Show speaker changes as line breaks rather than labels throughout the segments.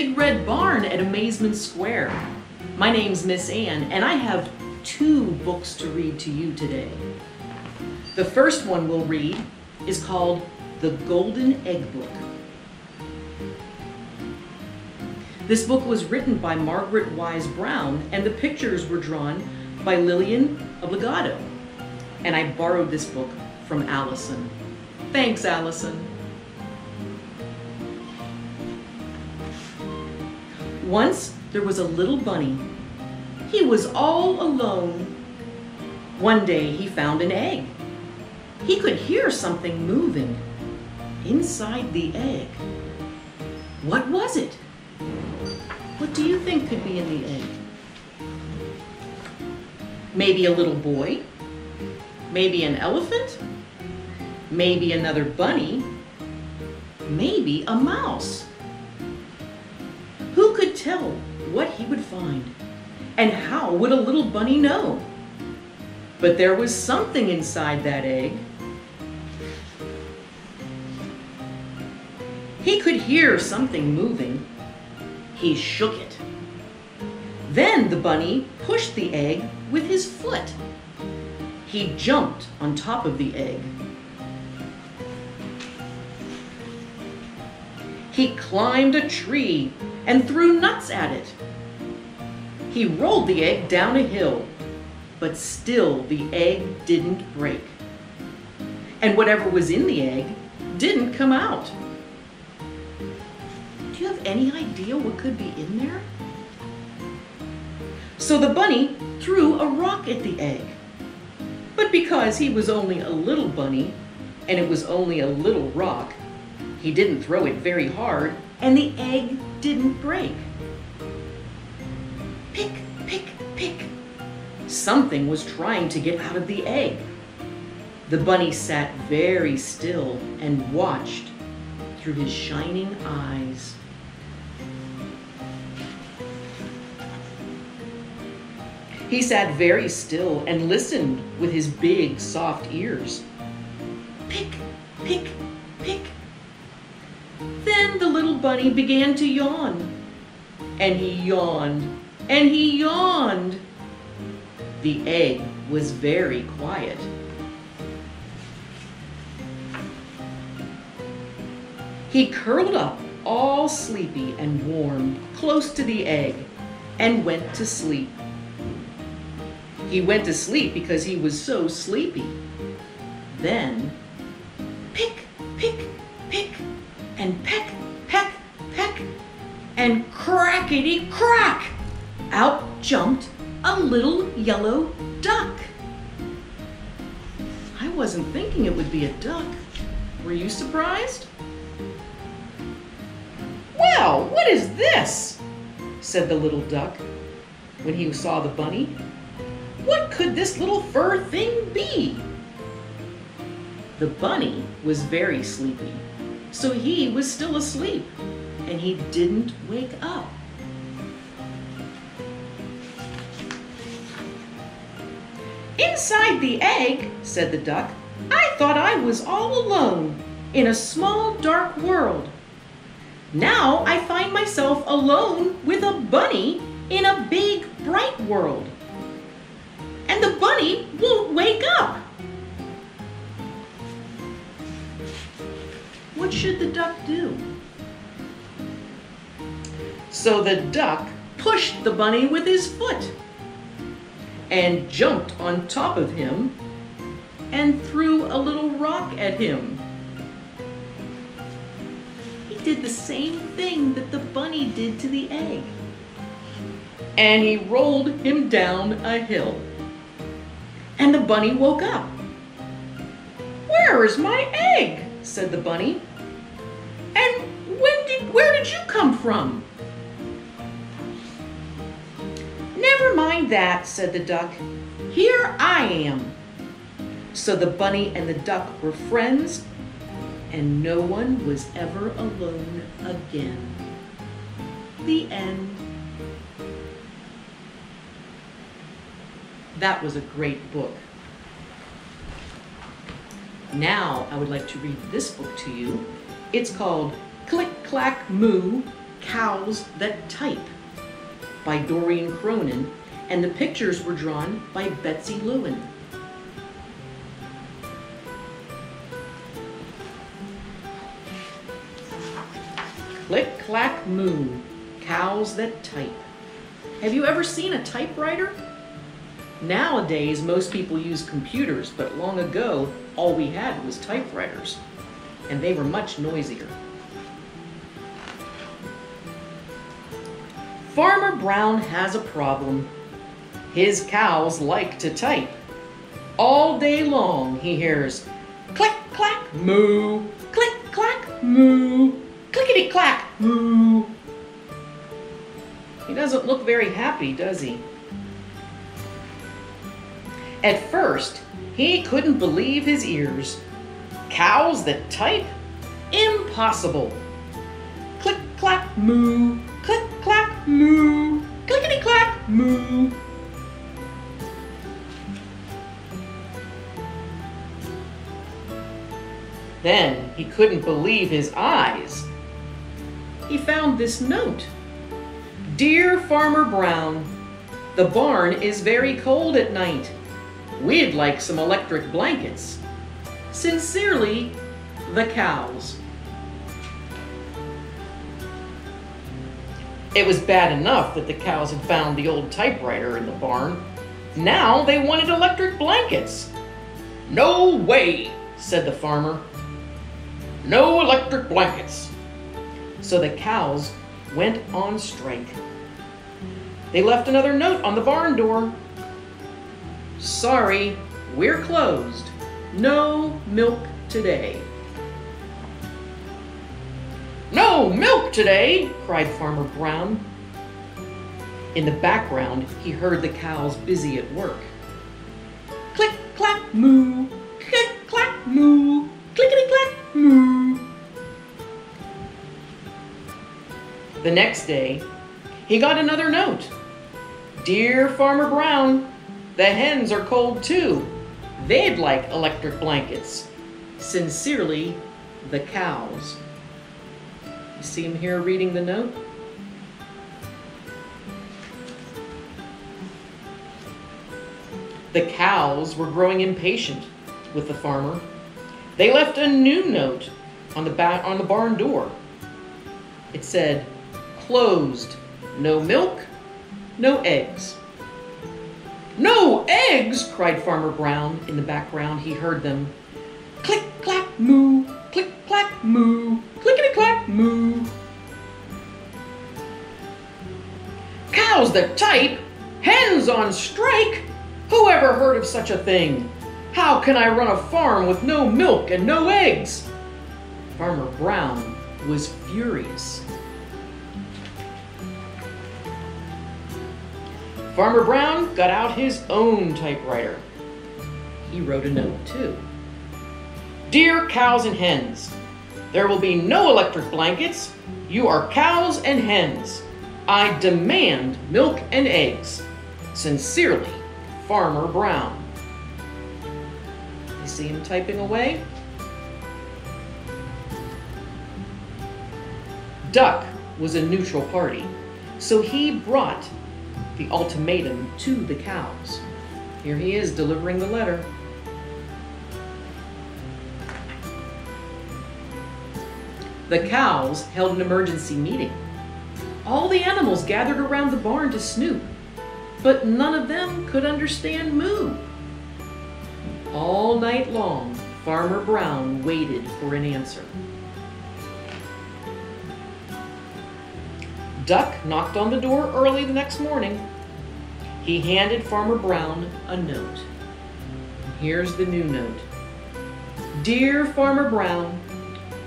big red barn at Amazement Square. My name's Miss Ann, and I have 2 books to read to you today. The first one we'll read is called The Golden Egg Book. This book was written by Margaret Wise Brown, and the pictures were drawn by Lillian Obligado. And I borrowed this book from Allison. Thanks, Allison. Once there was a little bunny. He was all alone. One day he found an egg. He could hear something moving inside the egg. What was it? What do you think could be in the egg? Maybe a little boy? Maybe an elephant? Maybe another bunny? Maybe a mouse? Who could tell what he would find? And how would a little bunny know? But there was something inside that egg. He could hear something moving. He shook it. Then the bunny pushed the egg with his foot. He jumped on top of the egg. He climbed a tree and threw nuts at it. He rolled the egg down a hill, but still the egg didn't break. And whatever was in the egg didn't come out. Do you have any idea what could be in there? So the bunny threw a rock at the egg. But because he was only a little bunny, and it was only a little rock, he didn't throw it very hard, and the egg didn't break. Pick, pick, pick. Something was trying to get out of the egg. The bunny sat very still and watched through his shining eyes. He sat very still and listened with his big, soft ears. Pick, pick, pick. Then the little bunny began to yawn. And he yawned, and he yawned. The egg was very quiet. He curled up all sleepy and warm close to the egg and went to sleep. He went to sleep because he was so sleepy. Then, pick, pick, pick, and peck, peck, peck, and crackety-crack! Out jumped a little yellow duck. I wasn't thinking it would be a duck. Were you surprised? "Well, what is this?" said the little duck when he saw the bunny. "What could this little fur thing be?" The bunny was very sleepy, so he was still asleep, and he didn't wake up. "Inside the egg," said the duck, "I thought I was all alone in a small dark world. Now I find myself alone with a bunny in a big bright world. And the bunny won't wake up." What should the duck do? So the duck pushed the bunny with his foot and jumped on top of him and threw a little rock at him. He did the same thing that the bunny did to the egg. And he rolled him down a hill. And the bunny woke up. "Where is my egg?" said the bunny. "And where did you come from?" "Never mind that," said the duck. "Here I am." So the bunny and the duck were friends, and no one was ever alone again. The end. That was a great book. Now I would like to read this book to you. It's called Click Clack Moo, Cows That Type by Dorian Cronin, and the pictures were drawn by Betsy Lewin. Click, clack, moo, cows that type. Have you ever seen a typewriter? Nowadays, most people use computers, but long ago, all we had was typewriters, and they were much noisier. Farmer Brown has a problem. His cows like to type. All day long he hears click, clack, moo, click, clack, moo, clickety, clack, moo. He doesn't look very happy, does he? At first, he couldn't believe his ears. Cows that type? Impossible. Click, clack, moo, click, clack, moo, clickety, clack, moo. Then he couldn't believe his eyes. He found this note. Dear Farmer Brown, the barn is very cold at night. We'd like some electric blankets. Sincerely, the cows. It was bad enough that the cows had found the old typewriter in the barn. Now they wanted electric blankets. No way, said the farmer. No electric blankets. So the cows went on strike. They left another note on the barn door. Sorry, we're closed. No milk today. No milk today, cried Farmer Brown. In the background, he heard the cows busy at work. Click, clack, moo, click, clack, moo, clickety, clack, moo. The next day, he got another note. Dear Farmer Brown, the hens are cold too. They'd like electric blankets. Sincerely, the cows. You see him here reading the note? The cows were growing impatient with the farmer. They left a new note on the barn door. It said, closed, no milk, no eggs. No eggs, cried Farmer Brown. In the background, he heard them. Click, clack, moo, click, clack, moo, clickety, clack, moo. Cows that type? Hens on strike? Who ever heard of such a thing? How can I run a farm with no milk and no eggs? Farmer Brown was furious. Farmer Brown got out his own typewriter. He wrote a note too. Dear cows and hens, there will be no electric blankets. You are cows and hens. I demand milk and eggs. Sincerely, Farmer Brown. You see him typing away? Duck was a neutral party, so he brought the ultimatum to the cows. Here he is delivering the letter. The cows held an emergency meeting. All the animals gathered around the barn to snoop, but none of them could understand moo. All night long, Farmer Brown waited for an answer. Duck knocked on the door early the next morning. He handed Farmer Brown a note. Here's the new note. Dear Farmer Brown,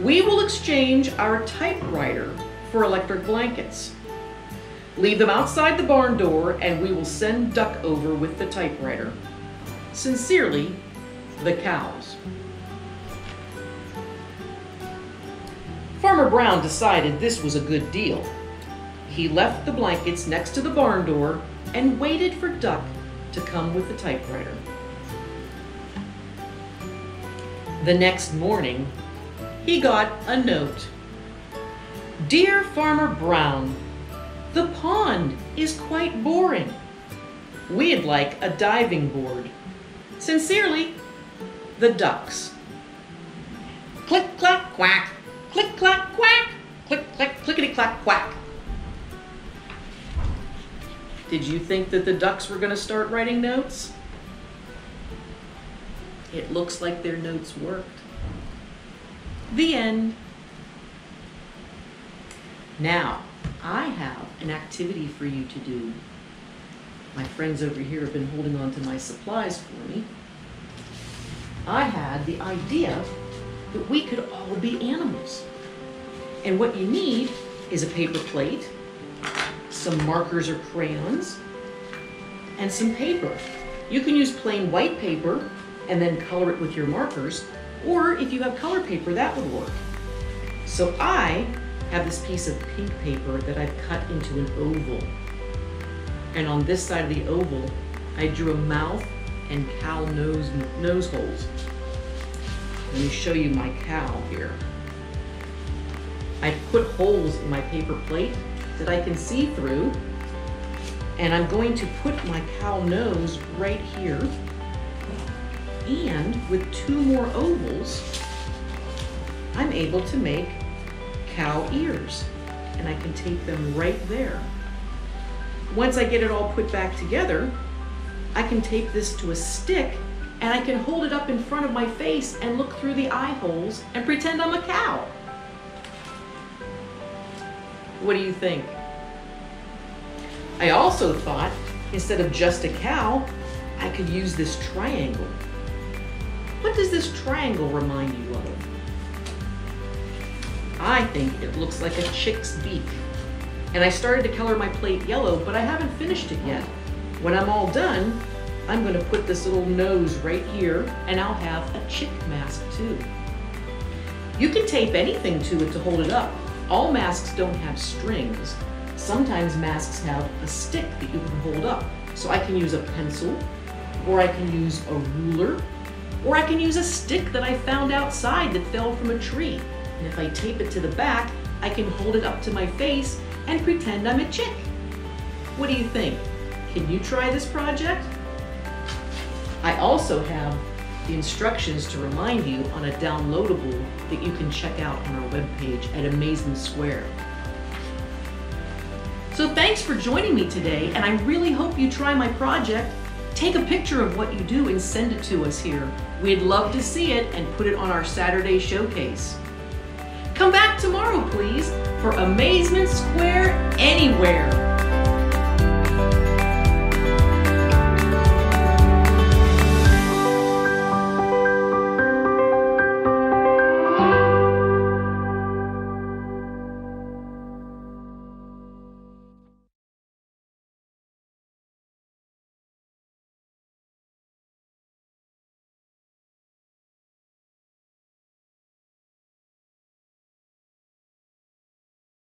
we will exchange our typewriter for electric blankets. Leave them outside the barn door and we will send Duck over with the typewriter. Sincerely, the cows. Farmer Brown decided this was a good deal. He left the blankets next to the barn door and waited for Duck to come with the typewriter. The next morning, he got a note. Dear Farmer Brown, the pond is quite boring. We'd like a diving board. Sincerely, the ducks. Click, clack, quack. Click, clack, quack. Click, clack, clickety, clack, quack. Did you think that the ducks were going to start writing notes? It looks like their notes worked. The end. Now, I have an activity for you to do. My friends over here have been holding on to my supplies for me. I had the idea that we could all be animals. And what you need is a paper plate, some markers or crayons, and some paper. You can use plain white paper and then color it with your markers, or if you have color paper, that would work. So I have this piece of pink paper that I've cut into an oval. And on this side of the oval, I drew a mouth and cow nose holes. Let me show you my cow here. I put holes in my paper plate that I can see through, and I'm going to put my cow nose right here. And with two more ovals, I'm able to make cow ears, and I can tape them right there. Once I get it all put back together, I can tape this to a stick, and I can hold it up in front of my face and look through the eye holes and pretend I'm a cow. What do you think? I also thought, instead of just a cow, I could use this triangle. What does this triangle remind you of? I think it looks like a chick's beak. And I started to color my plate yellow, but I haven't finished it yet. When I'm all done, I'm going to put this little nose right here, and I'll have a chick mask too. You can tape anything to it to hold it up. All masks don't have strings. Sometimes masks have a stick that you can hold up. So I can use a pencil, or I can use a ruler, or I can use a stick that I found outside that fell from a tree. And if I tape it to the back, I can hold it up to my face and pretend I'm a chick. What do you think? Can you try this project? I also have the instructions to remind you on a downloadable that you can check out on our webpage at Amazement Square. So thanks for joining me today, and I really hope you try my project. Take a picture of what you do and send it to us here. We'd love to see it and put it on our Saturday showcase. Come back tomorrow, please, for Amazement Square Anywhere.